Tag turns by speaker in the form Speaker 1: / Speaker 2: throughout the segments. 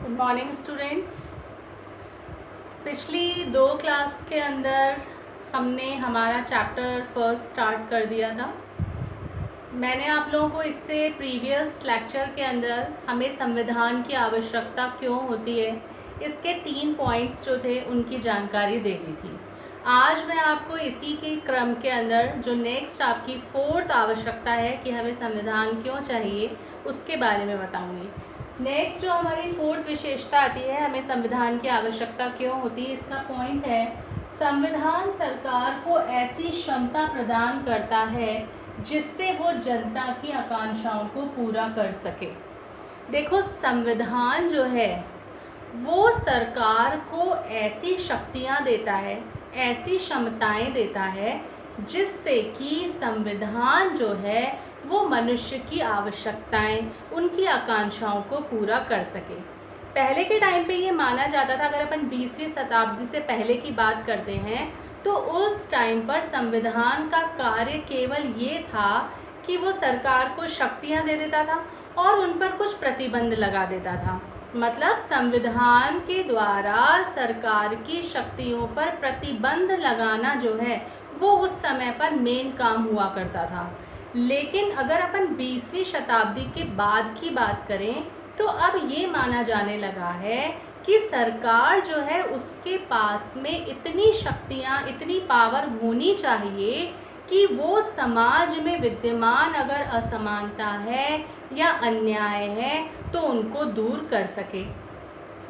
Speaker 1: Good morning students. पिछली 2 class के अंदर हमने हमारा चैप्टर फर्स्ट स्टार्ट कर दिया था। मैंने आप लोगों को इससे प्रीवियस लेक्चर के अंदर हमें संविधान की आवश्यकता क्यों होती है इसके 3 पॉइंट्स जो थे उनकी जानकारी दे दी थी। आज मैं आपको इसी के क्रम के अंदर जो नेक्स्ट आपकी 4th आवश्यकता है कि हमें संविधान क्यों चाहिए उसके बारे में बताऊंगी। नेक्स्ट जो हमारी 4th विशेषता आती है, हमें संविधान की आवश्यकता क्यों होती है, इसका पॉइंट है संविधान सरकार को ऐसी क्षमता प्रदान करता है जिससे वो जनता की आकांक्षाओं को पूरा कर सके। देखो, संविधान जो है वो सरकार को ऐसी शक्तियां देता है, ऐसी क्षमताएं देता है जिससे कि संविधान जो है वो मनुष्य की आवश्यकताएं, उनकी आकांक्षाओं को पूरा कर सके। पहले के टाइम पे ये माना जाता था, अगर अपन 20वीं शताब्दी से पहले की बात करते हैं तो उस टाइम पर संविधान का कार्य केवल ये था कि वो सरकार को शक्तियां दे देता था और उन पर कुछ प्रतिबंध लगा देता था। मतलब संविधान के द्वारा सरकार की शक्तियों पर प्रतिबंध लगाना जो है वो उस समय पर मेन काम हुआ करता था। लेकिन अगर अपन 20वीं शताब्दी के बाद की बात करें तो अब ये माना जाने लगा है कि सरकार जो है उसके पास में इतनी शक्तियाँ, इतनी पावर होनी चाहिए कि वो समाज में विद्यमान अगर असमानता है या अन्याय है तो उनको दूर कर सके।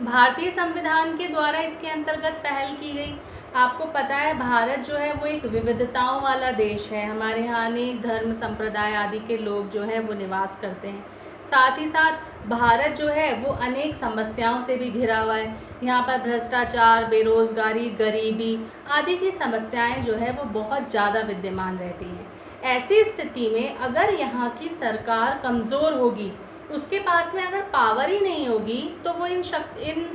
Speaker 1: भारतीय संविधान के द्वारा इसके अंतर्गत पहल की गई। आपको पता है भारत जो है वो एक विविधताओं वाला देश है। हमारे यहाँ अनेक धर्म, संप्रदाय आदि के लोग जो हैं वो निवास करते हैं। साथ ही साथ भारत जो है वो अनेक समस्याओं से भी घिरा हुआ है। यहाँ पर भ्रष्टाचार, बेरोजगारी, गरीबी आदि की समस्याएं जो है वो बहुत ज़्यादा विद्यमान रहती हैं। ऐसी स्थिति में अगर यहाँ की सरकार कमज़ोर होगी, उसके पास में अगर पावर ही नहीं होगी तो वो इन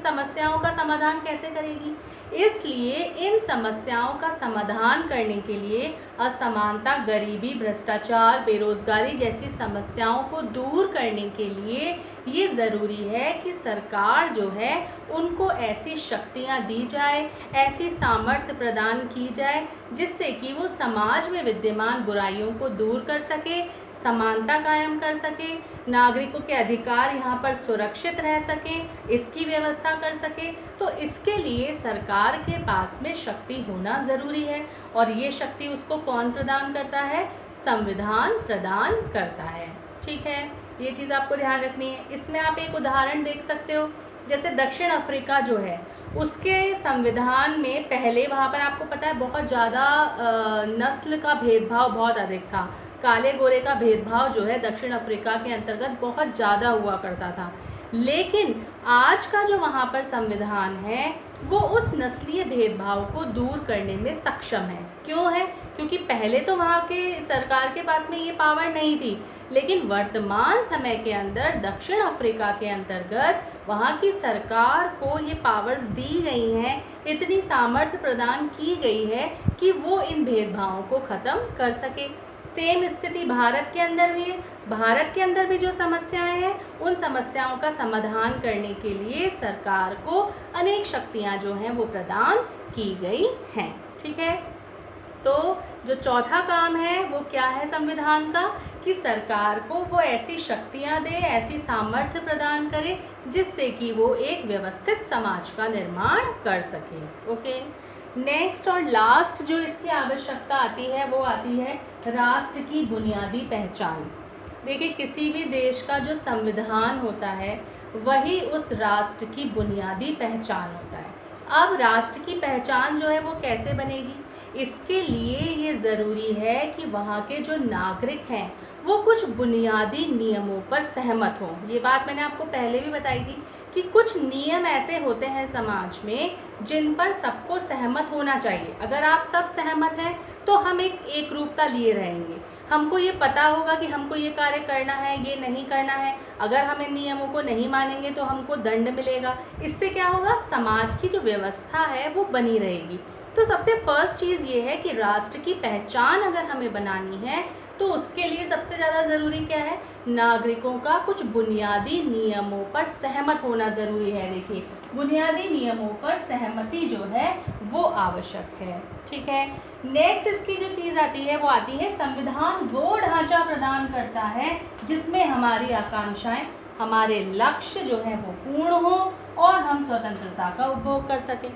Speaker 1: समस्याओं का समाधान कैसे करेगी। इसलिए इन समस्याओं का समाधान करने के लिए असमानता, गरीबी, भ्रष्टाचार, बेरोजगारी जैसी समस्याओं को दूर करने के लिए ये ज़रूरी है कि सरकार जो है उनको ऐसी शक्तियाँ दी जाए, ऐसी सामर्थ्य प्रदान की जाए जिससे कि वो समाज में विद्यमान बुराइयों को दूर कर सके, समानता कायम कर सके, नागरिकों के अधिकार यहाँ पर सुरक्षित रह सके, इसकी व्यवस्था कर सके। तो इसके लिए सरकार के पास में शक्ति होना ज़रूरी है और ये शक्ति उसको कौन प्रदान करता है? संविधान प्रदान करता है। ठीक है, ये चीज़ आपको ध्यान रखनी है। इसमें आप एक उदाहरण देख सकते हो, जैसे दक्षिण अफ्रीका जो है उसके संविधान में पहले वहाँ पर आपको पता है बहुत ज़्यादा नस्ल का भेदभाव बहुत अधिक था। काले गोरे का भेदभाव जो है दक्षिण अफ्रीका के अंतर्गत बहुत ज़्यादा हुआ करता था। लेकिन आज का जो वहाँ पर संविधान है वो उस नस्लीय भेदभाव को दूर करने में सक्षम है। क्यों है? क्योंकि पहले तो वहाँ के सरकार के पास में ये पावर नहीं थी, लेकिन वर्तमान समय के अंदर दक्षिण अफ्रीका के अंतर्गत वहाँ की सरकार को ये पावर्स दी गई हैं, इतनी सामर्थ्य प्रदान की गई है कि वो इन भेदभावों को ख़त्म कर सके। सेम स्थिति भारत के अंदर भी है। भारत के अंदर भी जो समस्याएं हैं उन समस्याओं का समाधान करने के लिए सरकार को अनेक शक्तियां जो हैं वो प्रदान की गई हैं। ठीक है, तो जो चौथा काम है वो क्या है संविधान का? कि सरकार को वो ऐसी शक्तियां दे, ऐसी सामर्थ्य प्रदान करे जिससे कि वो एक व्यवस्थित समाज का निर्माण कर सके। ओके, नेक्स्ट और लास्ट जो इसकी आवश्यकता आती है वो आती है राष्ट्र की बुनियादी पहचान। देखिए, किसी भी देश का जो संविधान होता है वही उस राष्ट्र की बुनियादी पहचान होता है। अब राष्ट्र की पहचान जो है वो कैसे बनेगी? इसके लिए ये ज़रूरी है कि वहाँ के जो नागरिक हैं वो कुछ बुनियादी नियमों पर सहमत हों। ये बात मैंने आपको पहले भी बताई थी कि कुछ नियम ऐसे होते हैं समाज में जिन पर सबको सहमत होना चाहिए। अगर आप सब सहमत हैं तो हम एक रूपता लिए रहेंगे। हमको ये पता होगा कि हमको ये कार्य करना है, ये नहीं करना है। अगर हम इन नियमों को नहीं मानेंगे तो हमको दंड मिलेगा। इससे क्या होगा? समाज की जो व्यवस्था है वो बनी रहेगी। तो सबसे फर्स्ट चीज़ ये है कि राष्ट्र की पहचान अगर हमें बनानी है तो उसके लिए सबसे ज़्यादा ज़रूरी क्या है, नागरिकों का कुछ बुनियादी नियमों पर सहमत होना ज़रूरी है। देखिए, बुनियादी नियमों पर सहमति जो है वो आवश्यक है। ठीक है, नेक्स्ट इसकी जो चीज़ आती है वो आती है संविधान वो ढांचा प्रदान करता है जिसमें हमारी आकांक्षाएं, हमारे लक्ष्य जो हैं वो पूर्ण हो और हम स्वतंत्रता का उपभोग कर सकें।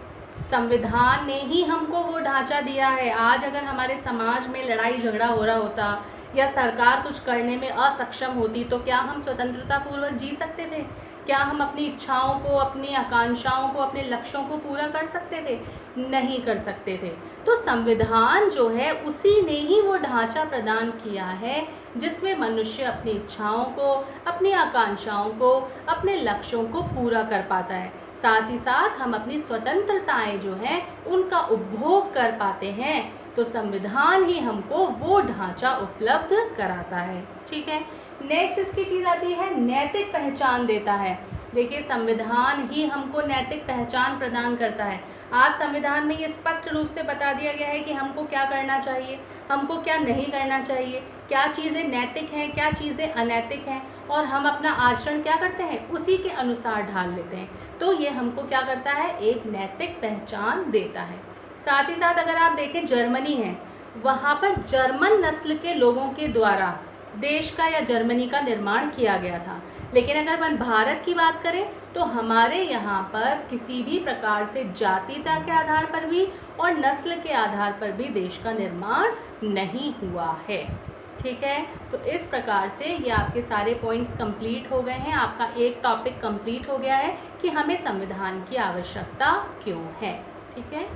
Speaker 1: संविधान ने ही हमको वो ढांचा दिया है। आज अगर हमारे समाज में लड़ाई झगड़ा हो रहा होता या सरकार कुछ करने में असक्षम होती तो क्या हम स्वतंत्रता पूर्वक जी सकते थे? क्या हम अपनी इच्छाओं को, अपनी आकांक्षाओं को, अपने लक्ष्यों को पूरा कर सकते थे? नहीं कर सकते थे। तो संविधान जो है उसी ने ही वो ढांचा प्रदान किया है जिसमें मनुष्य अपनी इच्छाओं को, अपनी आकांक्षाओं को, अपने लक्ष्यों को पूरा कर पाता है। साथ ही साथ हम अपनी स्वतंत्रताएं जो हैं उनका उपभोग कर पाते हैं। तो संविधान ही हमको वो ढांचा उपलब्ध कराता है। ठीक है, नेक्स्ट इसकी चीज़ आती है नैतिक पहचान देता है। देखिए, संविधान ही हमको नैतिक पहचान प्रदान करता है। आज संविधान में ये स्पष्ट रूप से बता दिया गया है कि हमको क्या करना चाहिए, हमको क्या नहीं करना चाहिए, क्या चीज़ें नैतिक हैं, क्या चीज़ें अनैतिक हैं, और हम अपना आचरण क्या करते हैं उसी के अनुसार ढाल लेते हैं। तो ये हमको क्या करता है, एक नैतिक पहचान देता है। साथ ही साथ अगर आप देखें, जर्मनी है, वहाँ पर जर्मन नस्ल के लोगों के द्वारा देश का या जर्मनी का निर्माण किया गया था। लेकिन अगर हम भारत की बात करें तो हमारे यहाँ पर किसी भी प्रकार से जातीयता के आधार पर भी और नस्ल के आधार पर भी देश का निर्माण नहीं हुआ है। ठीक है, तो इस प्रकार से ये आपके सारे पॉइंट्स कंप्लीट हो गए हैं। आपका एक टॉपिक कंप्लीट हो गया है कि हमें संविधान की आवश्यकता क्यों है। ठीक है।